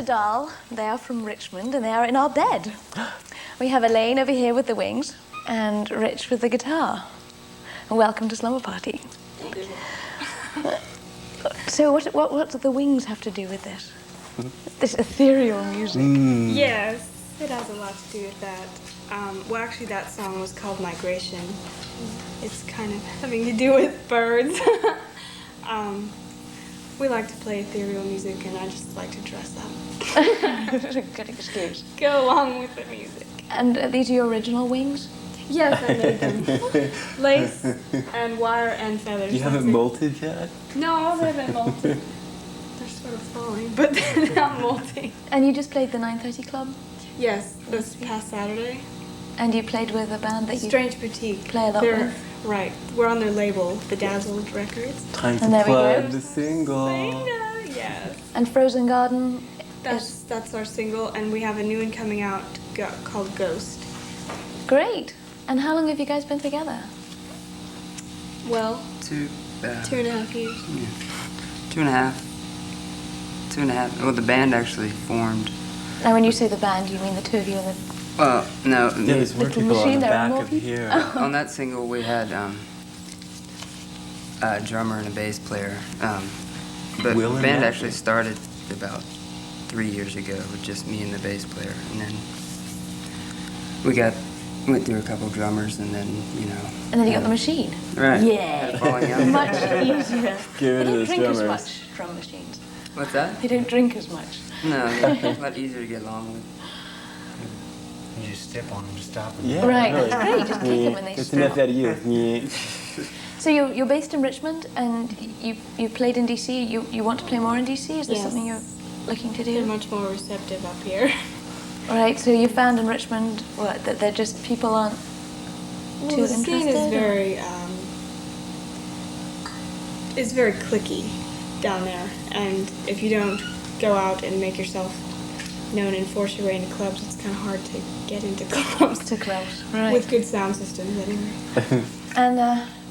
Siddal. They are from Richmond, and they are in our bed. We have Elaine over here with the wings, and Rich with the guitar. Welcome to Slumber Party. So what do the wings have to do with this? This ethereal music? Yes, it has a lot to do with that. Well, actually, that song was called Migration. It's kind of having to do with birds. We like to play ethereal music, and I just like to dress up. Good excuse. Go along with the music. And these are your original wings? Yes, I made them. Lace and wire and feathers. You haven't molted yet? No, they haven't molted. They're sort of falling, but they're not molting. And you just played the 9:30 Club? Yes, this past Saturday. And you played with a band that you Strange Boutique. play a lot with? Right. We're on their label, Bedazzled Records. Time And to there we go. plug the single. Yes. And Frozen Garden That's our single, and we have a new one coming out called Ghost. great. And how long have you guys been together? Well, 2.5 years. Yeah. 2.5. 2.5. Well, the band actually formed. Now, when you say the band, you mean the two of you and the... Well, no. Yeah, there's more Little people on machine, the there are back more of people? here. On that single, we had a drummer and a bass player. But Will the and band Matthew. actually started about 3 years ago with just me and the bass player, and then went through a couple drummers, and then And then you got the machine. Right. Yeah. Falling out. Much easier. Give it They to don't the drink as drummers. much, drum machines. What's that? They don't drink as much. No, a lot easier to get along with. You just step on them to stop them. Yeah, Right, really. that's great. Just kick them when they That's stop. enough out of you. Yeah. So you're based in Richmond, and you played in DC. You want to play more in DC? Is this Yes. something you're looking to They're do? much more receptive up here. Right. So you found in Richmond that they're just people aren't Well, too the scene interested. is very cliquey down there, and if you don't go out and make yourself known and force your way into clubs, it's kind of hard to get into clubs to close. Right. with good sound systems anyway. And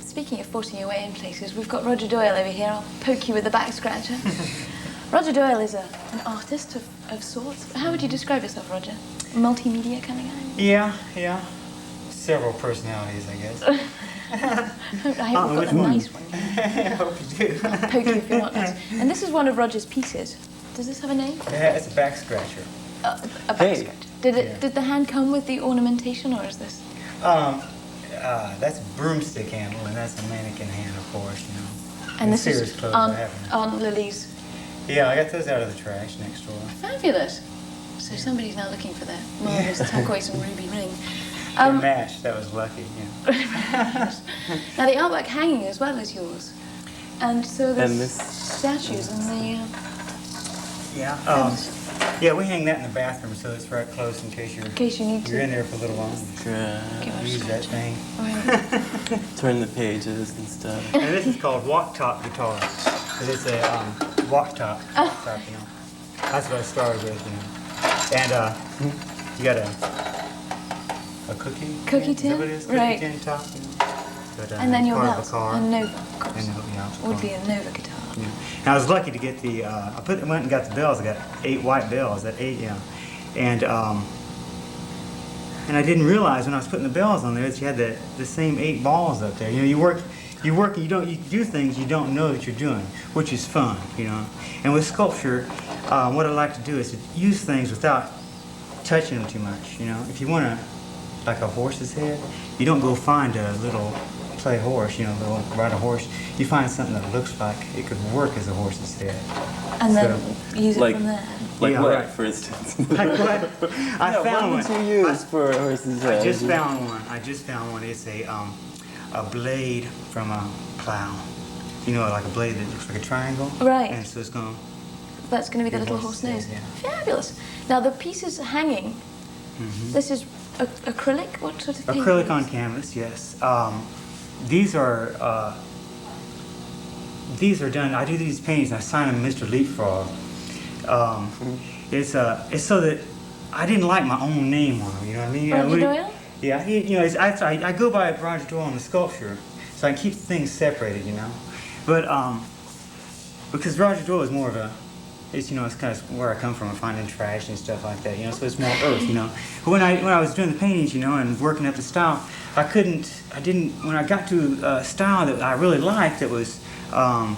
speaking of forcing your way in places, we've got Roger Doyle over here. I'll poke you with the back scratcher. Roger Doyle is an artist of sorts. How would you describe yourself, Roger? Multimedia kind of guy? Yeah. Several personalities, I guess. I hope we've got a nice one. I hope you do. I'll poke you if you're not nice. And this is one of Roger's pieces. Does this have a name? Yeah, it's a back scratcher. A back Hey. scratcher. Did the hand come with the ornamentation, or is this? That's a broomstick handle, and that's a mannequin hand, of course, And In this Sears is clothes, I haven't. on Lily's. Yeah, I got those out of the trash next door. Fabulous. So somebody's now looking for their marvelous turquoise and ruby ring. They matched, that was lucky, yeah. Now the artwork hanging as well as yours, and so there's And this- statues and the. Yeah, we hang that in the bathroom, so it's right close in case case you need to. you're in there for a little while. Give it a Use that scratch. thing. Right. Turn the pages and stuff. And this is called walk top guitar. 'Cause it's a walk top, Oh. That's what I started with, And you got a cookie? Cookie Is that what tin? it is? Cookie Right. tin top, But, And then your part of belt, the car. a Nova, of course. And, yeah, Would be a Nova guitar. Yeah. And I was lucky to get the, went and got the bells. I got 8 white bells, And I didn't realize when I was putting the bells on there that you had the same 8 balls up there. You work, and you do things you don't know that you're doing, which is fun, And with sculpture, what I like to do is to use things without touching them too much, If you want to, like a horse's head, you don't go find a little play horse, ride a horse. You find something that looks like it could work as a horse's head. And then So- use it Like- from there. Like Yeah, what, right. for instance? Like what? I found What one. would you use for a horse's head? I just found one. It's a blade from a plow. Like a blade that looks like a triangle. Right. And so it's going. That's going to be the Your little horse's horse nose. head, Fabulous. Now the pieces hanging. This is acrylic. What sort of paint? Acrylic on canvas, yes. These are done. I do these paintings. And I sign them Mr. Leapfrog. It's so that I didn't like my own name on them. You know what I mean? Roger Doyle? Yeah, I go by Roger Doyle on the sculpture, so I can keep things separated. But because Roger Doyle is more of a it's it's kind of where I come from, finding trash and stuff like that. So it's more earth. But when I was doing the paintings, and working up the style, I didn't. When I got to a style that I really liked, that was, I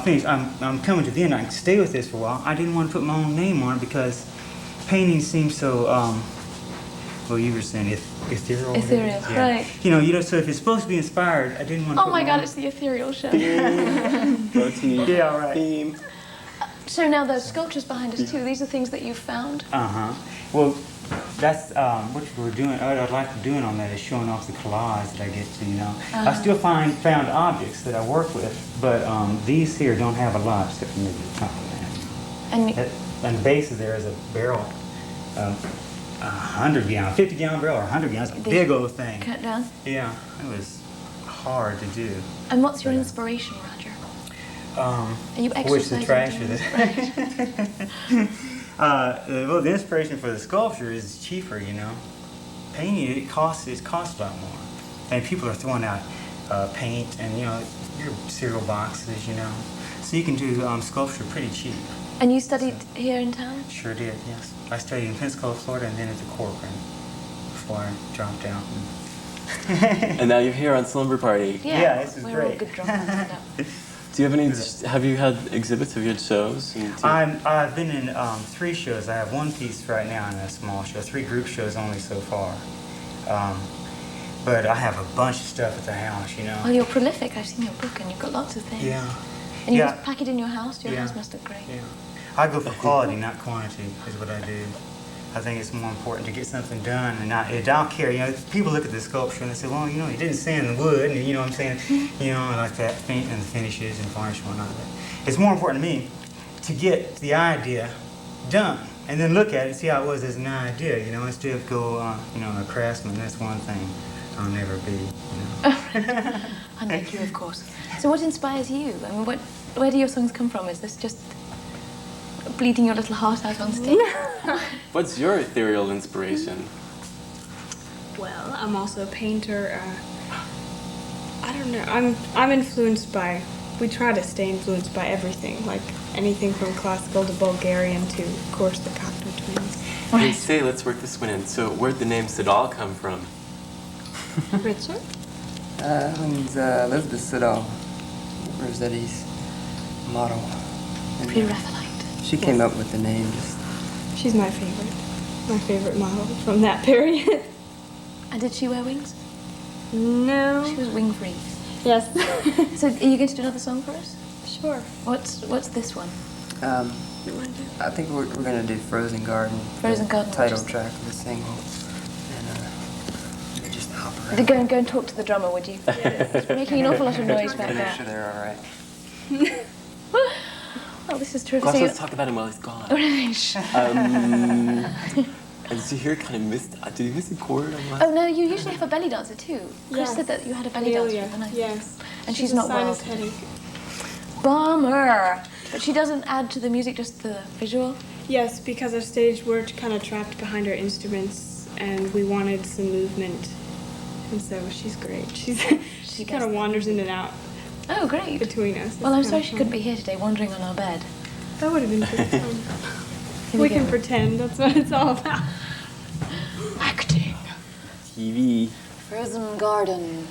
finished. I'm coming to the end. I can stay with this for a while. I didn't want to put my own name on it because painting seems so. Well, you were saying ethereal. Ethereal, right. So if it's supposed to be inspired, I didn't want to Oh put my my God, own- it's the Ethereal show. Motif. Yeah, right. Theme. So now those sculptures behind us too, these are things that you've found? Well, that's what we're doing. What I'd like to do on that is showing off the collage that I get to, I still found objects that I work with, but these here don't have a lot except for maybe the top of that. And the base of there is a barrel, 100-gallon, 50-gallon barrel or 100 gallons, a big old thing. Cut down? Yeah, it was hard to do. And what's your inspiration, Roger? Are you Which the exercising? trash doing is this? it? Well, the inspiration for the sculpture is cheaper, Painting, it costs a lot more. And people are throwing out paint and, your cereal boxes, So you can do sculpture pretty cheap. And you studied here in town? Sure did, yes. I studied in Pensacola, Florida, and then at the Corcoran before I dropped out. And now you're here on Slumber Party. Yeah, this is we're all great. good dropouts. Do you have any? Have you had exhibits? Have you had shows? I've been in 3 shows. I have 1 piece right now in a small show. 3 group shows only so far. But I have a bunch of stuff at the house, Well, you're prolific. I've seen your book and you've got lots of things. Yeah. And you just pack it in your house? Your Yeah. house must look great. Yeah. I go for quality, not quantity, is what I do. I think it's more important to get something done, and I don't care. People look at the sculpture and they say, well, you didn't sand the wood, and you know what I'm saying, and like that, and the finishes and varnish and whatnot. But it's more important to me to get the idea done, and then look at it and see how it was as an idea, instead of go, a craftsman. That's one thing I'll never be, Unlike you, of course. So what inspires you? I mean, where do your songs come from? Is this just bleeding your little heart out on stage? What's your ethereal inspiration? Well, I'm also a painter. I don't know. I'm influenced by. We try to stay influenced by everything, like anything from classical to Bulgarian to, of course, the Cocteau Twins. Hey, say, let's work this one in. So, where'd the name Siddal come from? Richard? Elizabeth Siddal, Rossetti's model. And, Pre-Raphaelite. she came up with the name. She's my favorite model from that period. And did she wear wings? No. She was wing free. Yes. So are you going to do another song for us? Sure. What's this one? You want to do? I think we're gonna do Frozen Garden. Frozen the Garden, Title just- track of the single. And just hop Go around. and talk to the drummer, would you? It's making an awful lot of noise back Make sure there. they're all right. Oh, this is terrific. Gosh, So let's talk about him while he's gone. you- And so here kind of missed. Did he miss a chord on the last? Oh no, you usually have a belly dancer too. Chris Yes. said that you had a belly dancer for the night. Yes. And she's not well sinus today. headache. Bummer. But she doesn't add to the music, just the visual. Yes, because our stage we're kind of trapped behind our instruments, and we wanted some movement, and so she's great. She kind of wanders in and out Oh, great. between us. Well, I'm It's sorry kinda she fun. couldn't be here today, wandering on our bed. That would have been pretty fun. Here We go. can pretend. That's what it's all about. Acting. TV. Frozen Garden.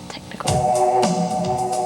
Technical.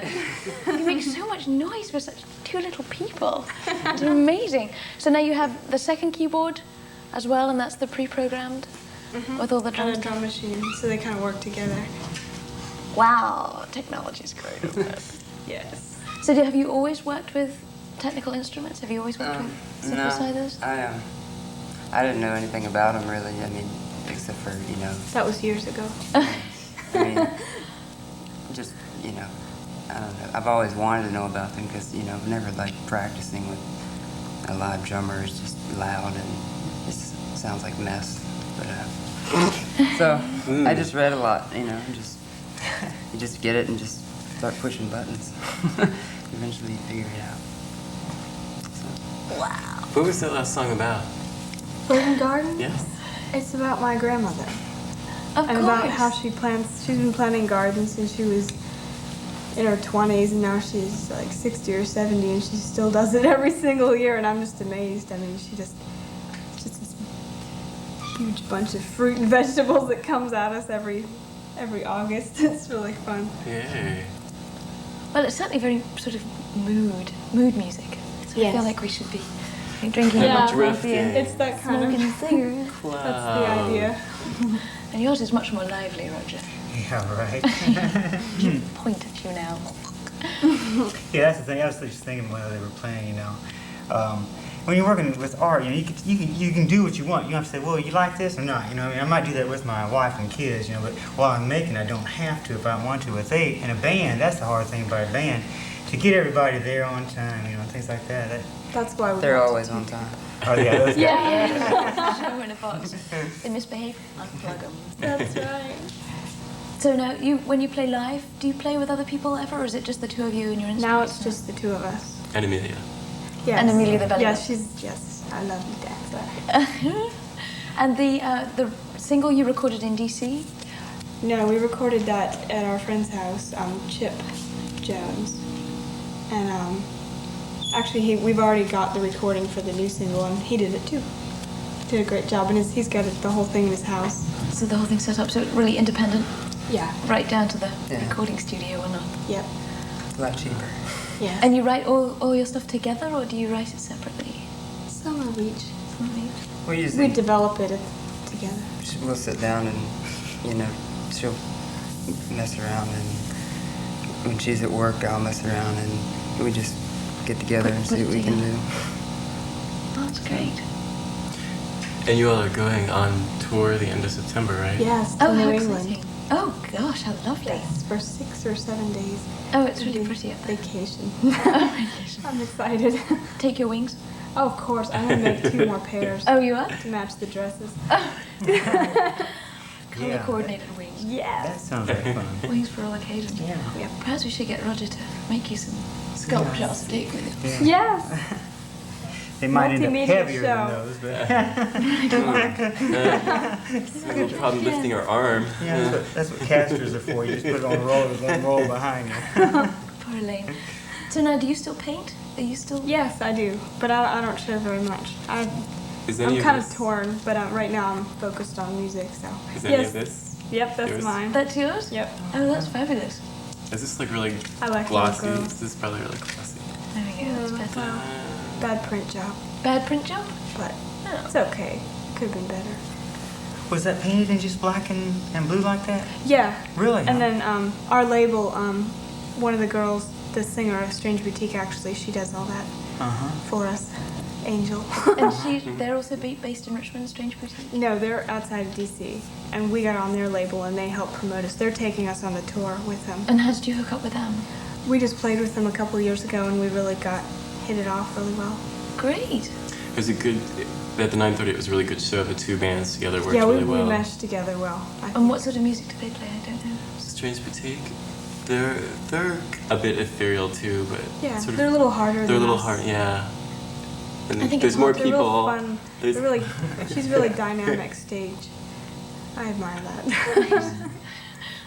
ridiculous. You make so much noise for such two little people. It's amazing. So now you have the second keyboard as well, and that's the pre-programmed with all the drums. And a drum machine, so they kind of work together. Wow, technology's great. Isn't it? Yes. So have you always worked with technical instruments? Have you always worked with synthesizers? No, I didn't know anything about them really. I mean, except for That was years ago. I mean, just I don't know. I've always wanted to know about them because I've never liked practicing with a live drummer. It's just loud and it sounds like mess. But so I just read a lot. You just get it and just start pushing buttons. Eventually you figure it out. Wow. What was that last song about? Golden Garden? Yes. It's about my grandmother. Of And course. about how she's been planting gardens since she was in her 20s, and now she's like 60 or 70, and she still does it every single year, and I'm just amazed. I mean, it's just this huge bunch of fruit and vegetables that comes at us every August. It's really fun. Yay. Well, it's certainly very sort of mood music. So I Yes. feel like we should be drinking Yeah. a Drifting. coffee and It's that kind smoking of, cigarettes. that's the idea. And yours is much more lively, Roger. Yeah, right. Point at you now. Yeah, that's the thing. I was just thinking while they were playing, when you're working with art, you can do what you want. You don't have to say, well, you like this or not. I mean, I might do that with my wife and kids, but while I'm making, I don't have to if I want to. With in a band, that's the hard thing about a band, to get everybody there on time, things like that. That's why we They're want to always on time. Oh yeah, those guys. Yeah. Show them in a box. They misbehave, unplug them. That's right. So now, when you play live, do you play with other people ever, or is it just the two of you and your instruments? Now it's just the two of us. And Amelia. Yes. And Amelia the belly Yeah, dancer. yes, I love you, dancer. And the single you recorded in DC? No, we recorded that at our friend's house, Chip Jones. And actually, we've already got the recording for the new single, and he did it too. Did a great job, and he's got the whole thing in his house. So the whole thing's set up so it's really independent, Yeah. right down to the Yeah. recording studio or not. Yep. It's a lot cheaper. Yeah. And you write all your stuff together, or do you write it separately? some of each. We We usually develop it together. we'll sit down and she'll mess around, and when she's at work I'll mess around, and we just get together and see what we can do. That's great. And you all are going on tour the end of September, right? Yes, Oh, to how New exciting. England. Oh, gosh, how lovely. Yes, for 6 or 7 days. Oh, it's really pretty up there. Vacation. I'm excited. Take your wings. Oh, of course. I'm going to make 2 more pairs Oh, you are? to match the dresses. Color-coordinated wings. That Yes. sounds like fun. Wings for all occasions. Yeah. Yep. Perhaps we should get Roger to make you some sculptures to take with you. Yeah. Yes. They might end up Multimedia heavier show. than those, but It's a little problem lifting our arm. yeah, that's what casters are for. You just put it on rollers, one roll behind you. Poor Elaine. So now, do you still paint? Are you still? Yes, I do. But I don't show very much. Is any I'm of kind this? of torn, but right now I'm focused on music, so. Is any of this? Yep, that's yours? mine. That's yours? Yep. Oh, that's fabulous. Is this like really I like glossy? logo. This is probably really glossy. There we go. That's better. Bad print job, Bad print job? but Oh. it's okay. Could have been better. Was that painted in just black and blue like that? Yeah. Really? And then our label, one of the girls, the singer of Strange Boutique, actually, she does all that Uh-huh. for us. Angel. And they're also based in Richmond, Strange Boutique? No, they're outside of DC, and we got on their label, and they help promote us. They're taking us on the tour with them. And how did you hook up with them? We just played with them a couple years ago, and we really hit it off really well. Great. It was a good, at the 9:30 it was a really good show. The 2 bands together worked Yeah, really we well. meshed together well. I And think. what sort of music do they play? I don't know. Strange Boutique, they're a bit ethereal too, but Yeah, sort of, they're a little harder they're a than little us. hard, yeah. And I think there's it's more hard. They're real people. fun. There's- They're really, she's really dynamic stage. I admire that.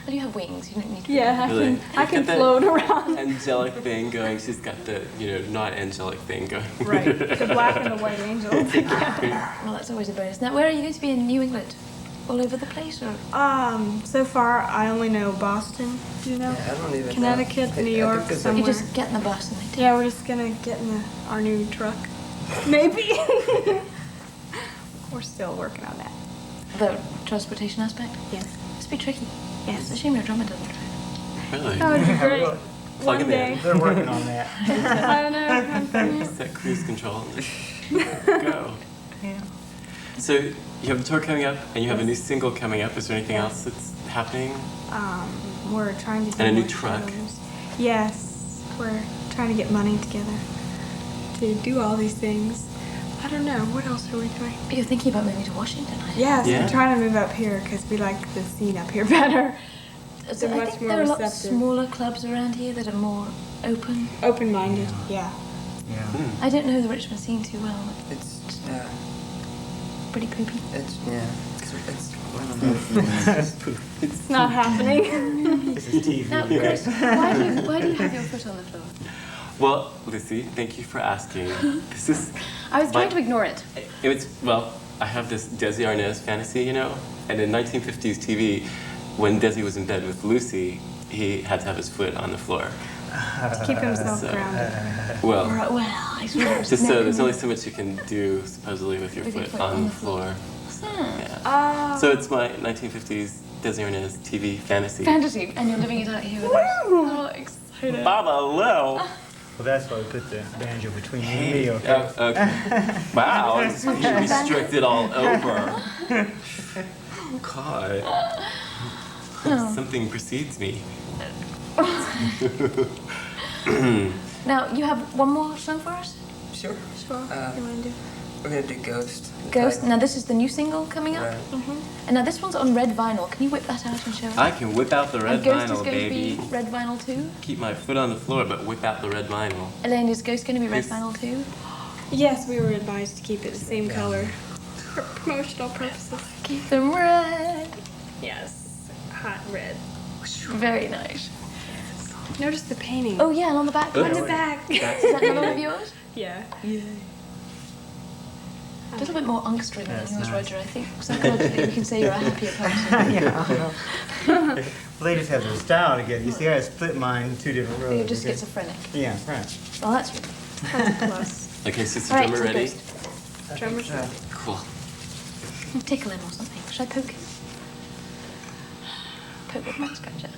Well, you have wings. You don't need to. Yeah, Really. I can Got that float around. Angelic thing going. She's got the, not angelic thing going. Right, the black and the white angel together. Well, that's always a bonus. Now, where are you going to be in New England? all over the place, or So far I only know Boston. Do you know? Yeah, I don't even know. Connecticut, I New think York, there's a- somewhere. you just get in the bus and they take Yeah, we're just gonna get in our new truck. Maybe. We're still working on that. the transportation aspect? Yes. Must be tricky. Yes. It's a shame your drummer doesn't drive. Really? That would be great. really. Plug One him day. in. They're working on that. I don't know. Set cruise control. Go. Yeah. So you have a tour coming up, and you have a new single coming up. Is there anything else that's happening? We're trying to do And a new more truck. shows. Yes, we're trying to get money together to do all these things. I don't know. What else are we doing? But you're thinking about moving to Washington, I Yes, Yeah. we're trying to move up here because we like the scene up here better. So They're I much think more there are a lot receptive. smaller clubs around here that are more open. Open-minded, yeah. Yeah. Hmm. I don't know the Richmond scene too well. It's Pretty poopy. it's one of those things. It's not happening. This is TV. Now, Chris, why do you have your foot on the floor? Well, Lucy, thank you for asking. This is. I was trying my- to ignore it. Well, I have this Desi Arnaz fantasy, you know, and in 1950s TV, when Desi was in bed with Lucy, he had to have his foot on the floor. To keep himself So- grounded. Well, Right, well, I suppose. just so there's only so much you can do supposedly with your foot on the floor. Yeah. So it's my 1950s Desi Arnaz TV fantasy. Fantasy, and you're living it out here with us. Oh, excited. Baba Lil. Well, that's why we put the banjo between you and me, okay? Okay. Wow, it's restricted all over. God. Something precedes me. Now, you have one more song for us? Sure. Sure. You want to do? We're gonna do Ghost. Ghost. Now, this is the new single coming up. Right. And now this one's on red vinyl. Can you whip that out and show us? I can whip out the red and Ghost is vinyl, going baby. to be red vinyl too? Keep my foot on the floor, but whip out the red vinyl. Elaine, is Ghost going to be red Yes. vinyl too? Yes, we were advised to keep it the same color for promotional purposes. Keep them red. Yes, hot red. Very nice. Notice the painting. Oh yeah, and on the back. Oh. on the back. Is that another one of yours? Yeah. A little bit more angstring than That's yours, nice. Roger. I think psychologically we can say you're a happier person. Yeah. Ladies have their style together. You see, I split mine in two different rows. You're just okay? schizophrenic. Yeah, right. Well, that's good. That's a plus. Okay, so is the All right, drummer so ready? Ghost. Drummer's ready. Cool. Tickle him or something. Should I poke him? Poke with my scratcher.